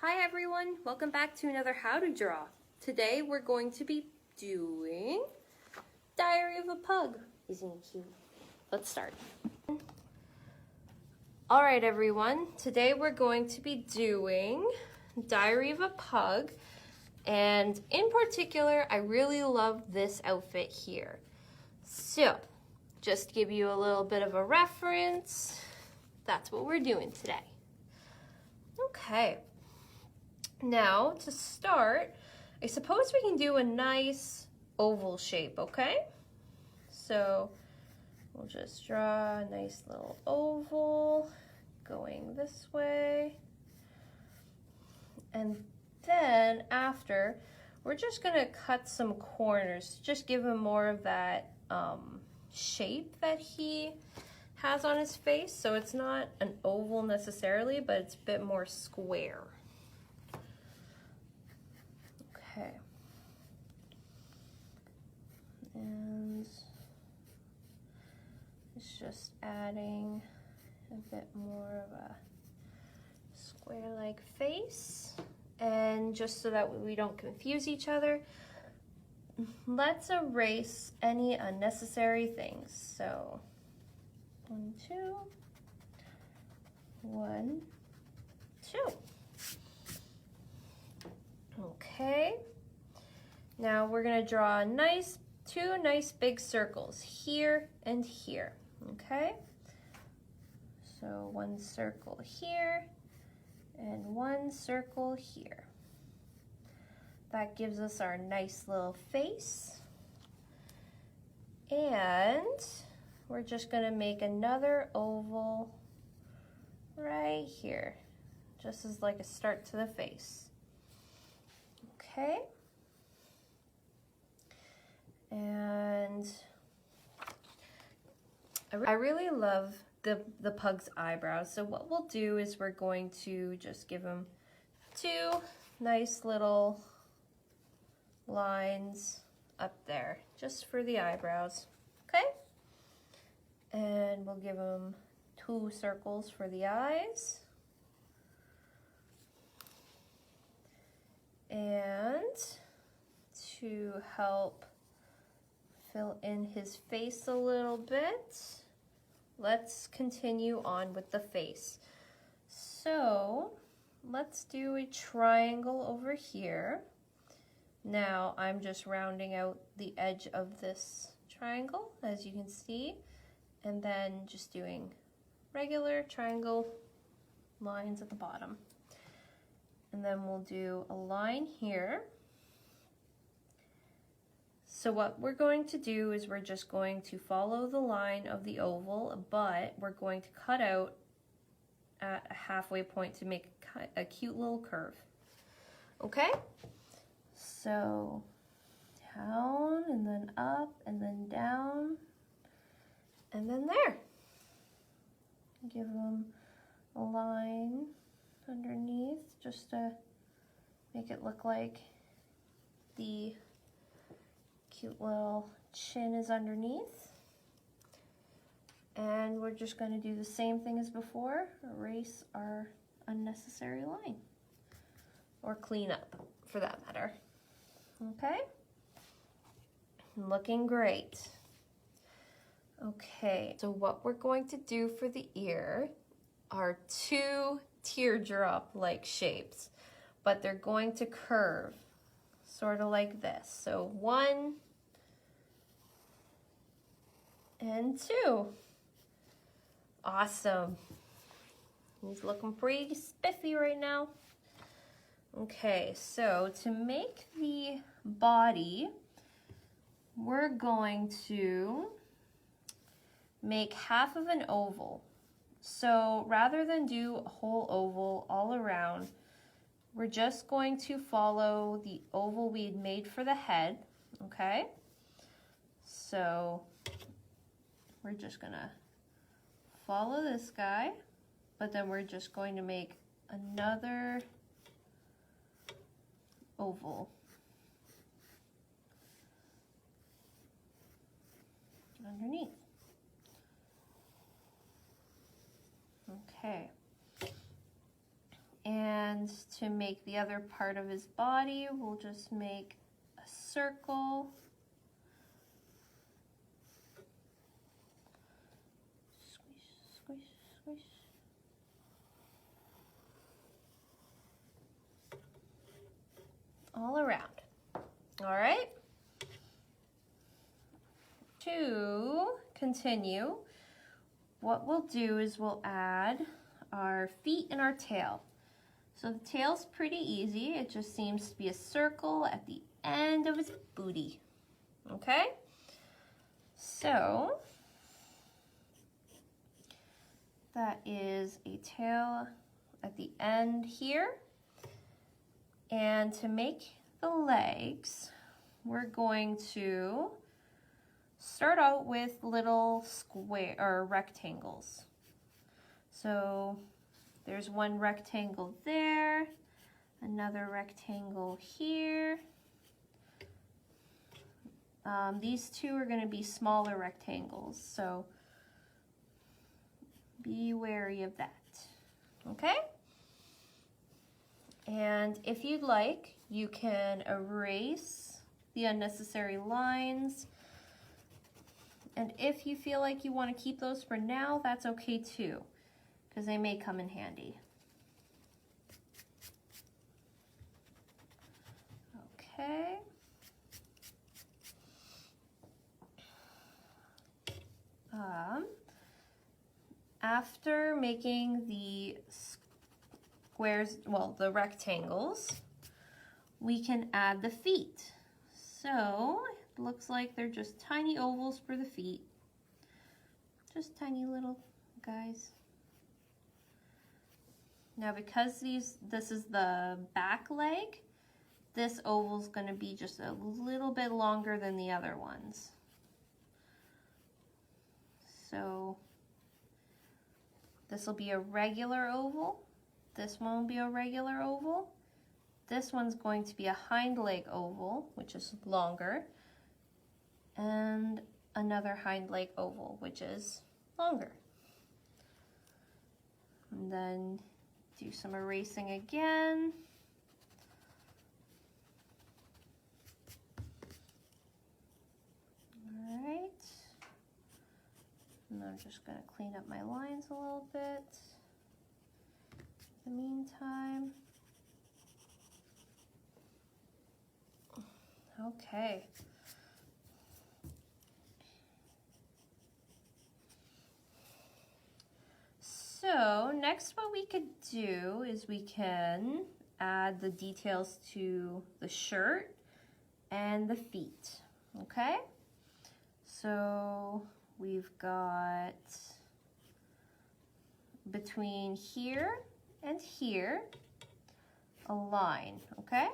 Hi everyone, welcome back to another How to Draw. Today we're going to be doing Diary of a Pug. Isn't he cute? Let's start. Alright everyone, today we're going to be doing Diary of a Pug, and in particular I really love this outfit here. So, just to give you a little bit of a reference, that's what we're doing today. Okay. Now, to start, I suppose we can do a nice oval shape, okay? So, we'll just draw a nice little oval going this way. And then, after, we're just going to cut some corners to just give him more of that shape that he has on his face. So, it's not an oval necessarily, but it's a bit more square. Okay, and it's just adding a bit more of a square-like face, and just so that we don't confuse each other, let's erase any unnecessary things. So 1, 2, 1, 2. Okay, now we're going to draw two nice big circles here and here, okay? So one circle here and one circle here. That gives us our nice little face. And we're just going to make another oval right here, just as like a start to the face. Okay, and I really love the pug's eyebrows. So what we'll do is we're going to just give him two nice little lines up there, just for the eyebrows, okay? And we'll give him 2 circles for the eyes. And to help fill in his face a little bit, let's continue on with the face. So let's do a triangle over here. Now I'm just rounding out the edge of this triangle, as you can see, and then just doing regular triangle lines at the bottom. And then we'll do a line here. So what we're going to do is we're just going to follow the line of the oval, but we're going to cut out at a halfway point to make a cute little curve. Okay? So down and then up and then down and then there. Give them a line underneath just to make it look like the cute little chin is underneath. And we're just going to do the same thing as before, erase our unnecessary line, or clean up for that matter. Okay, looking great. Okay, so what we're going to do for the ear are 2 teardrop-like shapes, but they're going to curve, sort of like this. So 1 and 2. Awesome. He's looking pretty spiffy right now. Okay, so to make the body, we're going to make half of an oval. So rather than do a whole oval all around, we're just going to follow the oval we had made for the head, okay? So we're just gonna follow this guy, but then we're just going to make another oval underneath. Okay. And to make the other part of his body, we'll just make a circle. Squish, squish, squish. All around. All right. To continue, what we'll do is we'll add our feet and our tail. So the tail's pretty easy. It just seems to be a circle at the end of his booty. Okay? So that is a tail at the end here. And to make the legs, we're going to start out with little square or rectangles. So there's one rectangle there, another rectangle here. These two are going to be smaller rectangles, so be wary of that. Okay? And if you'd like, you can erase the unnecessary lines. And if you feel like you want to keep those for now, that's okay too, because they may come in handy. Okay. After making the squares, well, the rectangles, we can add the feet. So it looks like they're just tiny ovals for the feet. Just tiny little guys. Now because this is the back leg, this oval's going to be just a little bit longer than the other ones. So this will be a regular oval. This one will be a regular oval. This one's going to be a hind leg oval, which is longer. And another hind leg oval, which is longer. And then do some erasing again. All right. And I'm just going to clean up my lines a little bit in the meantime. Okay. So next what we could do is we can add the details to the shirt and the feet, okay? So we've got between here and here a line, okay?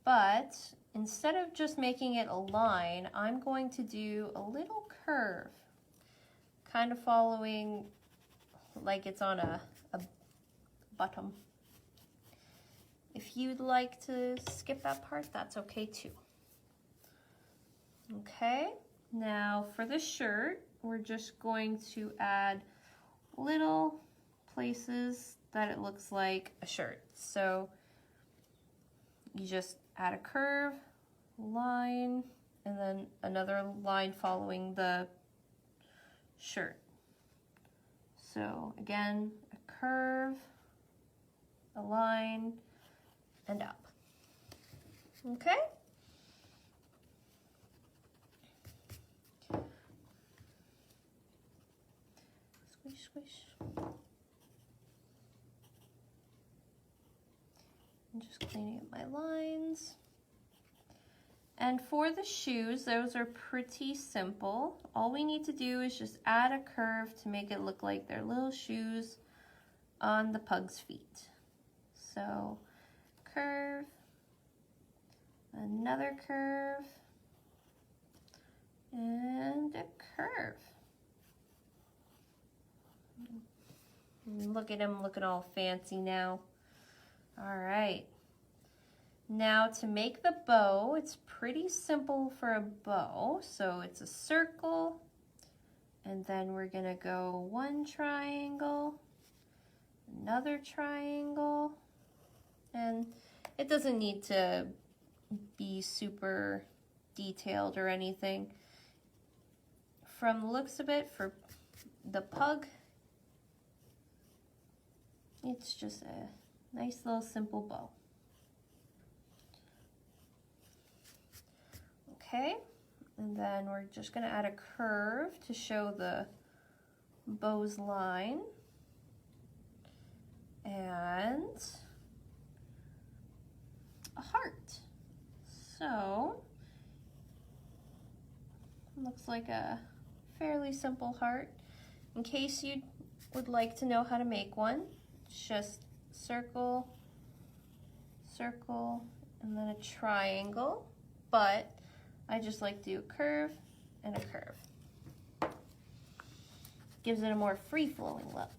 But instead of just making it a line, I'm going to do a little curve, kind of following like it's on a bottom. If you'd like to skip that part, that's okay too. Okay, now for the shirt, we're just going to add little places that it looks like a shirt. So you just add a curve, line, and then another line following the shirt. So again, a curve, a line, and up. Okay? Squish, squish. I'm just cleaning up my lines. And for the shoes, those are pretty simple. All we need to do is just add a curve to make it look like they're little shoes on the pug's feet. So, curve, another curve, and a curve. Look at him looking all fancy now. All right. Now to make the bow, it's pretty simple for a bow. So it's a circle, and then we're gonna go one triangle, another triangle, and it doesn't need to be super detailed or anything. From the looks of it, for the pug, it's just a nice little simple bow. Okay, and then we're just going to add a curve to show the bow's line, and a heart. So, looks like a fairly simple heart. In case you would like to know how to make one, just circle, circle, and then a triangle, but I just like to do a curve and a curve. Gives it a more free-flowing look.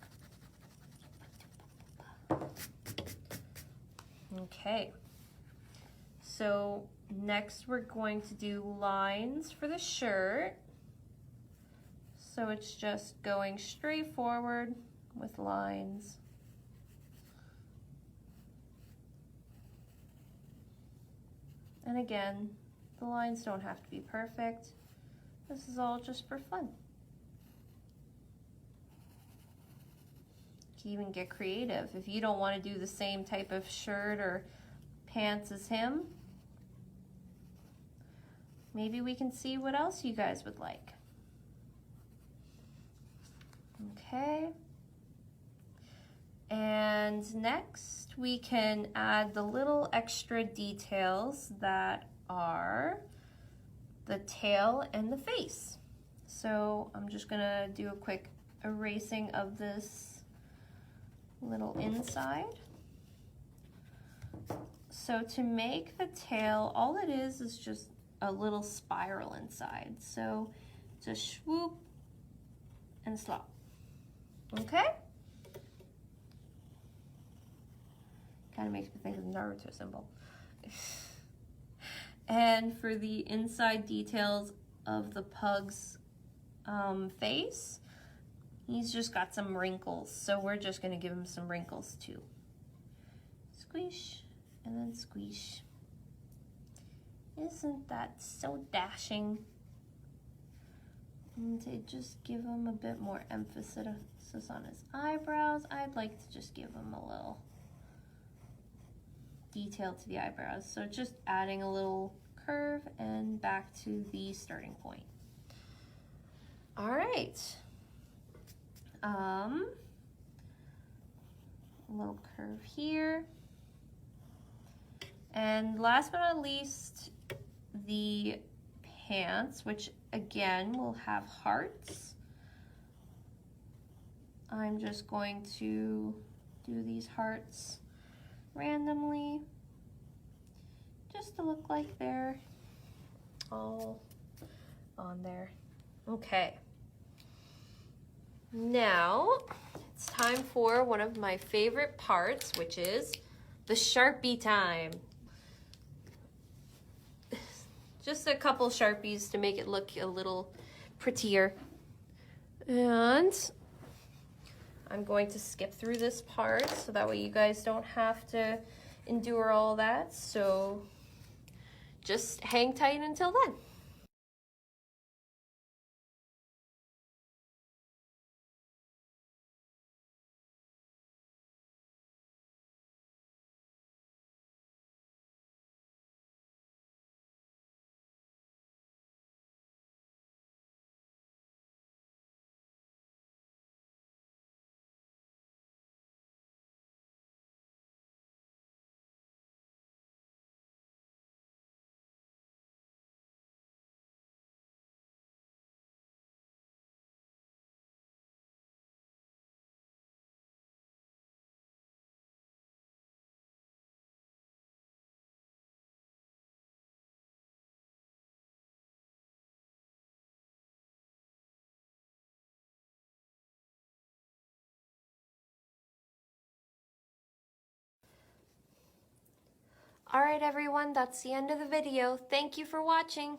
Okay, so next we're going to do lines for the shirt. So it's just going straight forward with lines. And again, the lines don't have to be perfect. This is all just for fun. You can even get creative. If you don't want to do the same type of shirt or pants as him, maybe we can see what else you guys would like. Okay. And next we can add the little extra details that are the tail and the face. So I'm just gonna do a quick erasing of this little inside. So to make the tail, all it is just a little spiral inside. So just swoop and slop. Okay? Kind of makes me think of the Naruto symbol. And for the inside details of the pug's face, he's just got some wrinkles, so we're just going to give him some wrinkles too. Squish, and then squish. Isn't that so dashing? And to just give him a bit more emphasis on his eyebrows, I'd like to just give him a little detail to the eyebrows. So just adding a little curve and back to the starting point. All right. A little curve here. And last but not least, the pants, which again will have hearts. I'm just going to do these hearts randomly, just to look like they're all on there. Okay. Now it's time for one of my favorite parts, which is the Sharpie time. Just a couple Sharpies to make it look a little prettier. And I'm going to skip through this part so that way you guys don't have to endure all that. So just hang tight until then. All right, everyone, that's the end of the video. Thank you for watching.